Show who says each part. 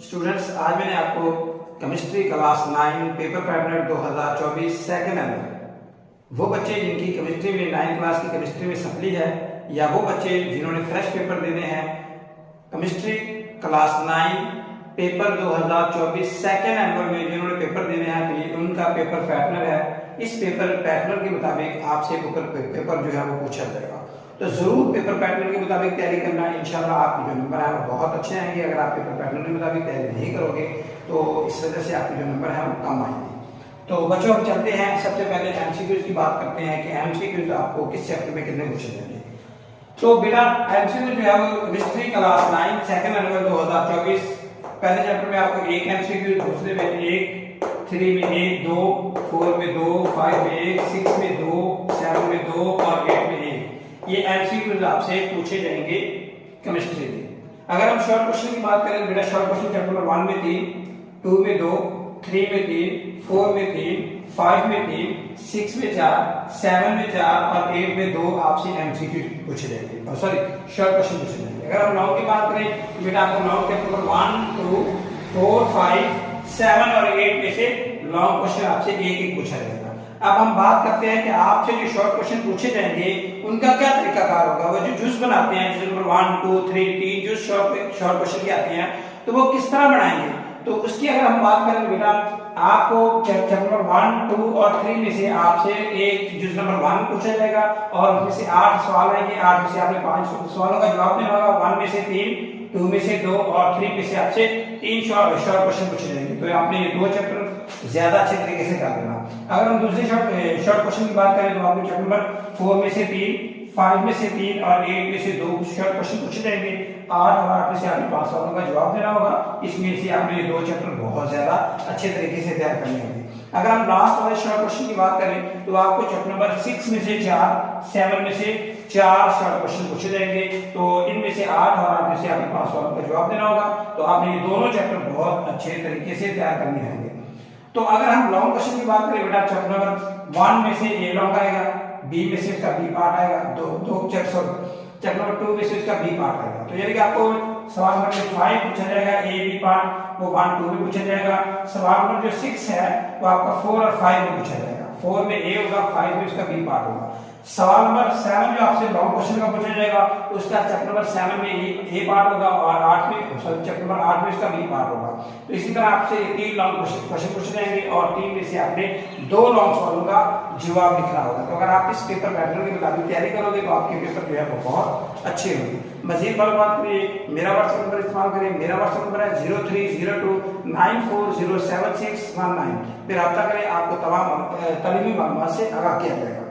Speaker 1: Students, आज मैंने आपको chemistry class 9 paper pattern 2024 second annual वो बच्चे जिनकी केमिस्ट्री में 9 क्लास की केमिस्ट्री में सप्ली है या वो बच्चे जिन्होंने फ्रेश पेपर देने हैं chemistry class 9 paper 2024 second annual में जिन्होंने पेपर देने हैं तो ये उनका पेपर पैटर्न है। इस पेपर पैटर्न के मुताबिक आपसे पेपर जो है वो पूछा जाएगा, तो जरूर पेपर पैटर्न के मुताबिक तैयारी करना है। इंशाल्लाह आपके जो नंबर है वो बहुत अच्छे आएंगे। अगर आप पेपर पैटर्न के मुताबिक तैयारी नहीं करोगे तो इस वजह से आपके जो नंबर है वो कम आएंगे। तो बच्चों हम चलते हैं, सबसे पहले एमसीक्यूज की बात करते हैं कि एमसीक्यूज आपको किस चैप्टर में कितने पूछे जाएंगे। तो बेटा एमसीक्यू जो है वो केमिस्ट्री क्लास 9 सेकंड एनुअल 2024 पहले चैप्टर में आपको एक एमसीक्यू, दूसरे में एक, 3 में 1, 2, 4 में 2, 5 में 1, 6 में 2, 7 में 2 और 8 में 1 ये एमसीक्यूज आपसे पूछे जाएंगे केमिस्ट्री में। अगर हम शॉर्ट क्वेश्चन की बात करें तो बेटा शॉर्ट क्वेश्चन चैप्टर नंबर 1 में 3, 2 में 2, 3 में 3, 4 में 3, 5 में 3, 6 में 4, 7 में 4 और 8 में 2 आपसे एमसीक्यू पूछे जाएंगे, सॉरी शॉर्ट क्वेश्चन पूछे जाएंगे। अगर हम नाउन की बात करें तो बेटा आपको नाउन चैप्टर नंबर 1, 2, 4, 5, 7 और 8 में से लॉन्ग क्वेश्चन आपसे एक एक पूछा जाएगा। अब हम बात करते हैं कि आपसे जो शॉर्ट क्वेश्चन पूछे जाएंगे उनका क्या तरीकाकार होगा। वो जो जूस बनाते हैं जैसे नंबर 1, 2, 3, 3 जूस शॉर्ट क्वेश्चन की आती हैं तो वो किस तरह बनाएंगे, तो उसकी अगर हम बात करें तो बेटा आपको चैप्टर नंबर 1, 2 और 3 में से आपसे एक जूस नंबर 1 पूछा जाएगा और उसमें से 8 सवाल आएंगे। 8 में से आपने 5 सवालों का जवाब देना होगा। 1 में से 3, 2 में से 2 और 3 में से आपसे 3 शॉर्ट क्वेश्चन पूछे जाएंगे। तो आपने ये दो चैप्टर ज्यादा अच्छे तरीके से कर देना। अगर हम दूसरे शॉर्ट क्वेश्चन की बात करें तो आपने चैप्टर नंबर 4 में से 3, 5 में से 3 और 8 में से 2 शॉर्ट क्वेश्चन पूछे जाएंगे। 8 और 8 में से आपने 5 सवालों का जवाब देना होगा। इसमें से आपने ये दो चैप्टर बहुत ज्यादा अच्छे तरीके से तैयार करने होंगे। अगर हम लास्ट वाले शॉर्ट क्वेश्चन की बात करें तो आपको चैप्टर नंबर 6 में से 4, 7 में से 4 शॉर्ट क्वेश्चन पूछे जाएंगे। तो इनमें से 8 और 8 में से आपने 5 सवालों का जवाब देना होगा। तो आपने ये दोनों चैप्टर बहुत अच्छे तरीके से तैयार करने होंगे। तो अगर हम लॉन्ग क्वेश्चन की बात करें बेटा चैप्टर नंबर 1 में से ए लॉन्ग आएगा, बी में से इसका बी पार्ट आएगा, दो चैप्टर नंबर 2 में से इसका बी पार्ट आएगा। तो यानी कि आपको सवाल नंबर 5 पूछा जाएगा ए बी पार्ट, वो 1, 2 में पूछा जाएगा। सवाल नंबर जो 6 है वो आपका 4 और 5 में पूछा जाएगा। 4 में ए होगा, 5 में इसका बी पार्ट होगा। सवाल नंबर 7 जो आपसे लॉन्ग क्वेश्चन का पूछा जाएगा उसका चैप्टर नंबर 7 में ए पार्ट होगा और 8 में चैप्टर नंबर 8 में इसका बी पार्ट होगा। तो इसी तरह आपसे 3 लॉन्ग क्वेश्चन पूछे जाएंगे और 3 में से आपने 2 लॉन्ग सवालों का जवाब लिखना होगा। तो अगर आप इस पेपर पैटर्न के मुताबिक तैयारी करोगे तो आपके पेपर जो है वो बहुत अच्छे होंगे। मजीद मालूमात के लिए मेरा व्हाट्सएप नंबर इस्तेमाल करें। मेरा व्हाट्सएप नंबर है 0302940761 फिर रब्ता करें, आपको तमाम तालीमी मालूमात से आगाह किया जाएगा।